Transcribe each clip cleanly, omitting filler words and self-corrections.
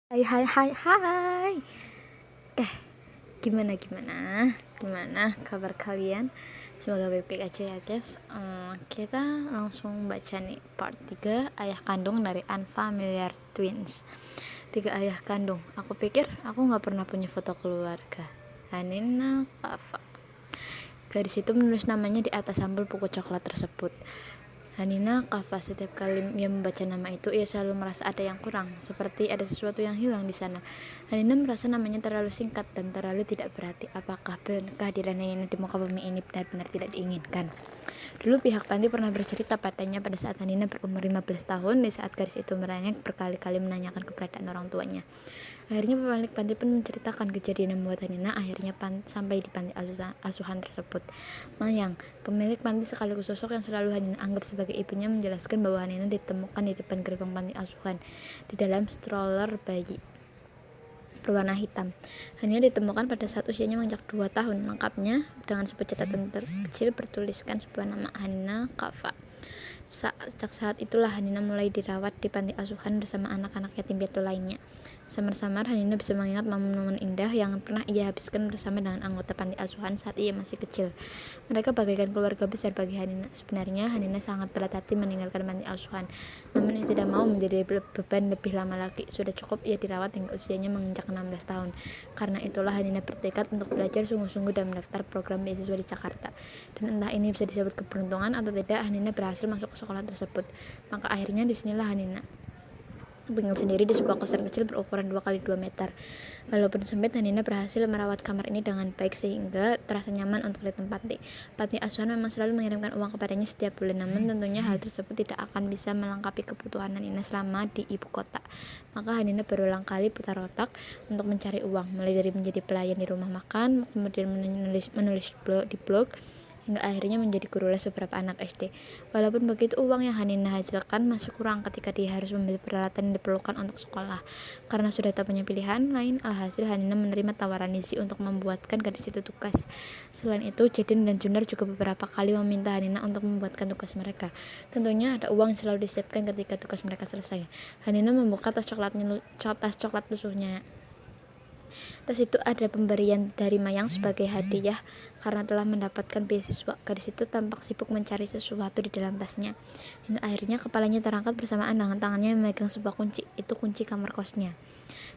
Hai hai hai hai. Eh, gimana kabar kalian? Semoga baik-baik aja ya guys. Kita langsung baca nih part 3 ayah kandung dari Unfamiliar Twins. 3 ayah kandung. Aku pikir aku nggak pernah punya foto keluarga. Hanina Kafa. Gadis itu menulis namanya di atas sampul buku coklat tersebut. Hanina Kafa. Setiap kali ia membaca nama itu, ia selalu merasa ada yang kurang, seperti ada sesuatu yang hilang di sana. Hanina merasa namanya terlalu singkat dan terlalu tidak berarti. Apakah kehadiran Hanina di muka bumi ini benar-benar tidak diinginkan? Dulu pihak panti pernah bercerita padanya pada saat Hanina berumur 15 tahun, di saat gadis itu merengek berkali-kali menanyakan keberadaan orang tuanya. Akhirnya pemilik panti pun menceritakan kejadian yang membuat Hanina akhirnya sampai di panti asuhan tersebut. Mayang, pemilik panti sekaligus sosok yang selalu Hanina anggap sebagai ibunya, menjelaskan bahwa Hanina ditemukan di depan gerbang panti asuhan di dalam stroller bayi berwarna hitam. Hanina ditemukan pada saat usianya menginjak 2 tahun. Lengkapnya dengan sebuah catatan kecil bertuliskan sebuah nama, Hanina Kafa. Sejak saat itulah Hanina mulai dirawat di panti asuhan bersama anak-anak yatim piatu lainnya. Samar-samar Hanina bisa mengingat momen-momen indah yang pernah ia habiskan bersama dengan anggota panti asuhan saat ia masih kecil. Mereka bagaikan keluarga besar bagi Hanina. Sebenarnya Hanina sangat berat hati meninggalkan panti asuhan, namun ia tidak mau menjadi beban lebih lama lagi. Sudah cukup ia dirawat hingga usianya menginjak 16 tahun. Karena itulah Hanina bertekad untuk belajar sungguh-sungguh dan mendaftar program beasiswa di Jakarta. Dan entah ini bisa disebut keberuntungan atau tidak, Hanina berhasil masuk ke sekolah tersebut. Maka akhirnya disinilah Hanina tinggal sendiri di sebuah kosan kecil berukuran 2x2 meter. Walaupun sempit, Hanina berhasil merawat kamar ini dengan baik sehingga terasa nyaman untuk ditempati. Panti asuhan memang selalu mengirimkan uang kepadanya setiap bulan, namun tentunya hal tersebut tidak akan bisa melengkapi kebutuhan Hanina selama di ibu kota. Maka Hanina berulang kali putar otak untuk mencari uang, mulai dari menjadi pelayan di rumah makan, kemudian menulis di blog, hingga akhirnya menjadi guru les beberapa anak SD. Walaupun begitu, uang yang Hanina hasilkan masih kurang ketika dia harus membeli peralatan yang diperlukan untuk sekolah. Karena sudah tak punya pilihan lain, alhasil Hanina menerima tawaran Nisi untuk membuatkan gadis itu tugas. Selain itu, Jedin dan Junar juga beberapa kali meminta Hanina untuk membuatkan tugas mereka. Tentunya ada uang yang selalu disiapkan ketika tugas mereka selesai. Hanina membuka tas coklat lusuhnya. Tas itu ada pemberian dari Mayang sebagai hadiah karena telah mendapatkan beasiswa. Gadis itu tampak sibuk mencari sesuatu di dalam tasnya, hingga akhirnya kepalanya terangkat bersamaan dengan tangannya memegang sebuah kunci. Itu kunci kamar kosnya.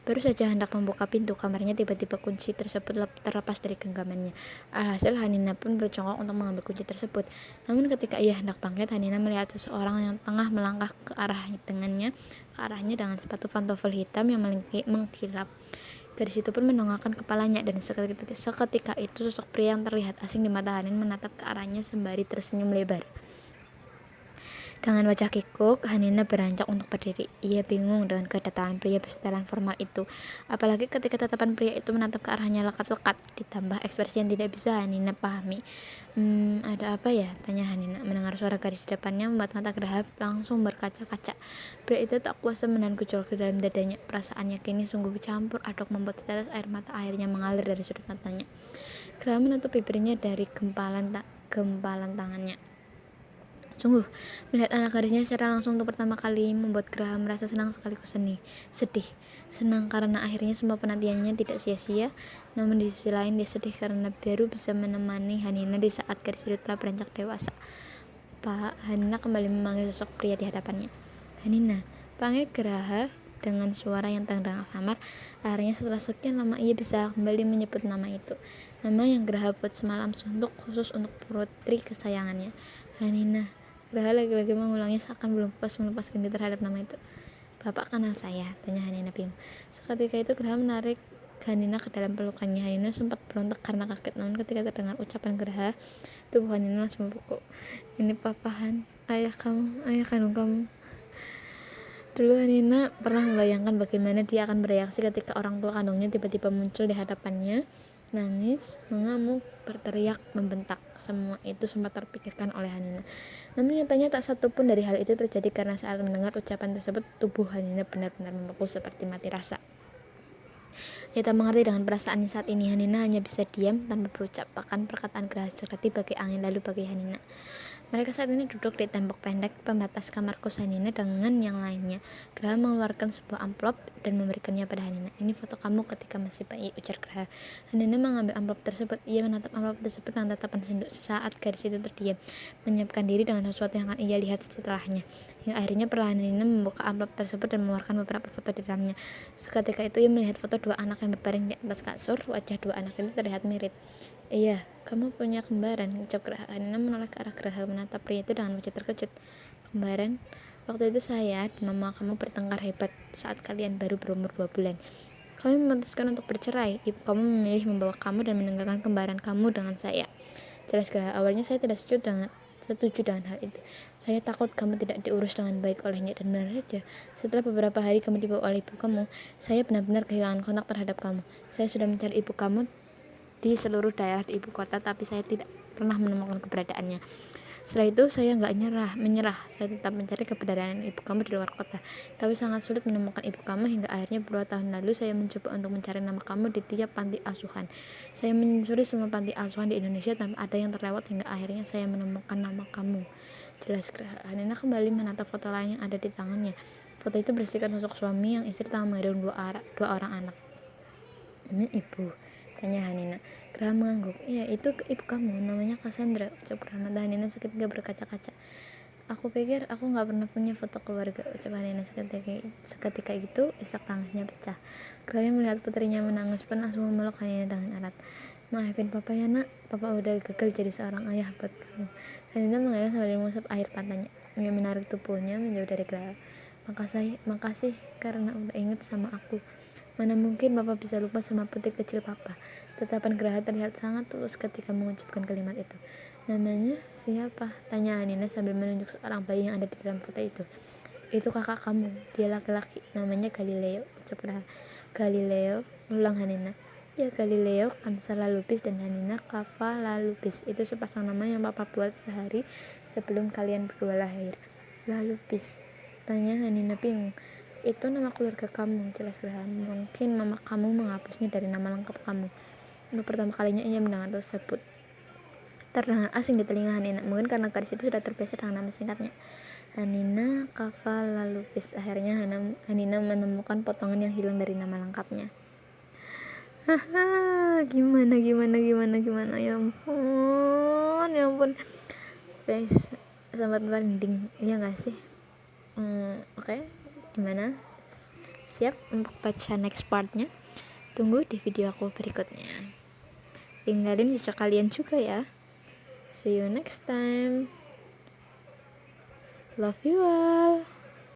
Baru saja hendak membuka pintu kamarnya, tiba-tiba kunci tersebut terlepas dari genggamannya. Alhasil Hanina pun bercongkak untuk mengambil kunci tersebut. Namun ketika ia hendak bangkit, Hanina melihat seseorang yang tengah melangkah ke arahnya dengan sepatu pantofel hitam yang mengkilap. Gadis itu pun mendongakkan kepalanya, dan seketika itu sosok pria yang terlihat asing di mata Hanina menatap ke arahnya sembari tersenyum lebar. Dengan wajah kikuk, Hanina beranjak untuk berdiri. Ia bingung dengan kedatangan pria bersetelan formal itu, apalagi ketika tatapan pria itu menatap ke arahnya lekat-lekat, ditambah ekspresi yang tidak bisa Hanina pahami. Ada apa ya? Tanya Hanina. Mendengar suara gadis di depannya membuat mata Gerahap langsung berkaca-kaca. Pria itu tak kuasa menahan gejolak di dalam dadanya. Perasaannya kini sungguh bercampur aduk, membuat setetes air mata akhirnya mengalir dari sudut matanya. Gerahap menutup bibirnya dari gempalan tangannya. Sungguh, melihat anak gadisnya secara langsung untuk pertama kali membuat Graham merasa senang sekaligus sedih. Senang karena akhirnya semua penantiannya tidak sia-sia, namun di sisi lain dia sedih karena baru bisa menemani Hanina di saat gadis itu telah beranjak dewasa. Pak, Hanina kembali memanggil sosok pria di hadapannya. Hanina, panggil Graha dengan suara yang terdengar samar. Akhirnya setelah sekian lama ia bisa kembali menyebut nama itu. Nama yang Graha buat semalam suntuk khusus untuk putri kesayangannya, Hanina. Graha lagi-lagi mengulangnya seakan belum puas melepas rindu terhadap nama itu. Bapak kenal saya? Tanya Hanina bingung. Seketika itu Graha menarik Hanina ke dalam pelukannya. Hanina sempat berontak karena kaget, namun ketika terdengar ucapan Graha, tubuh Hanina langsung beku. Ini papahan, ayah kandung kamu. Dulu Hanina pernah membayangkan bagaimana dia akan bereaksi ketika orang tua kandungnya tiba-tiba muncul di hadapannya, nangis, mengamuk, berteriak, membentak. Semua itu sempat terpikirkan oleh Hanina. Namun nyatanya tak satu pun dari hal itu terjadi, karena saat mendengar ucapan tersebut, tubuh Hanina benar-benar membeku seperti mati rasa. Ia tak mengerti dengan perasaannya saat ini. Hanina hanya bisa diam tanpa berucap. Bahkan perkataan Graha seperti bagai angin lalu bagi Hanina. Mereka saat ini duduk di tembok pendek pembatas kamar kos Hanina dengan yang lainnya. Graha mengeluarkan sebuah amplop dan memberikannya pada Hanina. "Ini foto kamu ketika masih bayi," ujar Graha. Hanina mengambil amplop tersebut. Ia menatap amplop tersebut dengan tatapan senduk. Sesaat gadis itu terdiam, menyiapkan diri dengan sesuatu yang akan ia lihat setelahnya. Hingga akhirnya perlahan Hanina membuka amplop tersebut dan mengeluarkan beberapa foto di dalamnya. Seketika itu ia melihat foto dua anak yang berbaring di atas kasur. Wajah dua anak itu terlihat mirip. "Iya, kamu punya kembaran," ucap Graha. Hanina menoleh ke arah Graha, menatap pria itu dengan wajah terkejut. "Kembaran? Waktu itu saya dan mama kamu bertengkar hebat saat kalian baru berumur 2 bulan. Kami memutuskan untuk bercerai. Ibu kamu memilih membawa kamu dan meninggalkan kembaran kamu dengan saya," jelas Graha. "Awalnya saya tidak setuju dengan hal itu. Saya takut kamu tidak diurus dengan baik olehnya, dan benar saja, setelah beberapa hari kamu dibawa oleh ibu kamu, saya benar-benar kehilangan kontak terhadap kamu. Saya sudah mencari ibu kamu di seluruh daerah di ibu kota, tapi saya tidak pernah menemukan keberadaannya. Setelah itu saya nggak menyerah. Saya tetap mencari keberadaan ibu kamu di luar kota, tapi sangat sulit menemukan ibu kamu. Hingga akhirnya beberapa tahun lalu saya mencoba untuk mencari nama kamu di tiap panti asuhan. Saya menyusuri semua panti asuhan di Indonesia tanpa ada yang terlewat, hingga akhirnya saya menemukan nama kamu," jelas Graha. Hanina kembali menatap foto lain yang ada di tangannya. Foto itu berisikan sosok suami yang istri tengah menggendong dua orang anak. "Ini ibu?" tanya Hanina. Graha mengangguk. "Iya, itu ibu kamu, namanya Cassandra," ucap Graha. Mata Hanina seketika berkaca-kaca. "Aku pikir aku gak pernah punya foto keluarga," ucap Hanina. Seketika itu isak tangisnya pecah. Graha yang melihat putrinya menangis pun langsung memeluk Hanina dengan erat. "Maafin papa ya nak, papa udah gagal jadi seorang ayah buat kamu." Hanina mengelak sambil mengusap air matanya. Ia menarik tubuhnya menjauh dari Graha. Makasih karena udah inget sama aku. Mana mungkin papa bisa lupa sama putri kecil papa." Tatapan Graha terlihat sangat tulus ketika mengucapkan kalimat itu. "Namanya siapa?" tanya Hanina sambil menunjuk seorang bayi yang ada di dalam foto itu. "Itu kakak kamu, dia laki-laki, namanya Galileo," ucap Graha. "Galileo?" ulang Hanina. "Ya, Galileo Kansalalubis dan Hanina Kavalalubis. Itu sepasang nama yang papa buat sehari sebelum kalian berdua lahir." "Lalubis?" tanya Hanina bingung. "Itu nama keluarga kamu," jelas Graha. "Mungkin mama kamu menghapusnya dari nama lengkap kamu." Untuk pertama kalinya ia mendengar tersebut terdengar asing di telinga Hanina, mungkin karena gadis itu sudah terbiasa dengan nama singkatnya, Hanina Kavalalubis. Akhirnya Hanina menemukan potongan yang hilang dari nama lengkapnya. Haha, gimana, ya ampun guys, sempat merinding, iya gak sih? Oke. Gimana? Siap untuk baca next partnya? Tunggu di video aku berikutnya. Tinggalin jejak kalian juga ya. See you next time. Love you all.